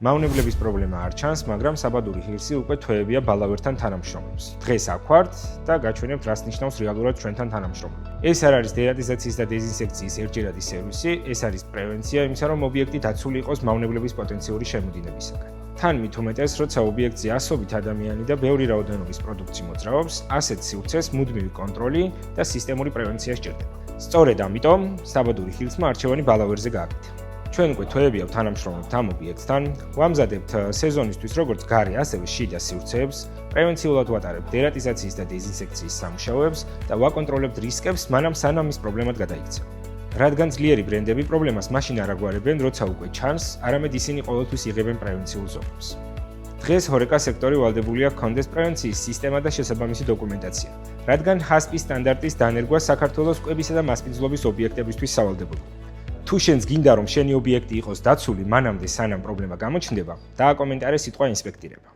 მავნებლების პრობლემა არ ჩანს, მაგრამ საბადური ღირსი უკვე თვეებია ბალავერთან თანამშრომლობს. დღეს აქ ვართ და გაჩვენებთ, რას ნიშნავს რეალურად ჩვენთან თანამშრომლობა. ეს არ არის დერატიზაციის და დეზინსექციის ერთჯერადი სერვისი, ეს არის პრევენცია იმისა, რომ ობიექტი დაცული იყოს მავნებლების პოტენციური შემოდინებისაგან. თან მით უმეტეს, როცა ობიექტზე ასობით ადამიანი და ბევრი რაოდენობის პროდუქტი მოძრაობს, ასეთ სივრცეს მუდმივი კონტროლი და სისტემური პრევენცია სჭირდება. სწორედ ამიტომ საბადური ღირსმა არჩევანი ბალავერზე გააკეთა. ჩვენ უკვე თვეებია თანამშრომლებთ ამ ობიექტთან, ვამზადებთ სეზონისთვის როგორც გარე, ასევე შიდა სივრცეებს, პრევენციულად ვატარებთ დერატიზაციის და დეზინსექციის სამუშაოებს და ვაკონტროლებთ რისკებს, მანამ სანამ ის პრობლემად გადაიქცა. რადგან ძლიერი ბრენდები პრობლემას მაშინ არ აგვარებენ, როცა უკვე ჩანს, არამედ ისინი ყოველთვის იღებენ პრევენციულ ზომებს. დღეს HoReCa სექტორი ვალდებულია ჰქონდეს პრევენციის სისტემა და შესაბამისი დოკუმენტაცია, რადგან HACCP სტანდარტის დანერგვა საქართველოს კვებისა და მასპინძლობის ობიექტებისთვის სავალდებულოა. თუ შენს გინდა რომ შენი ობიექტი იყოს დაცული მანამდე სანამ პრობლემა გამოჩნდება, დააკომენტარე სიტყვა ინსპექტირება.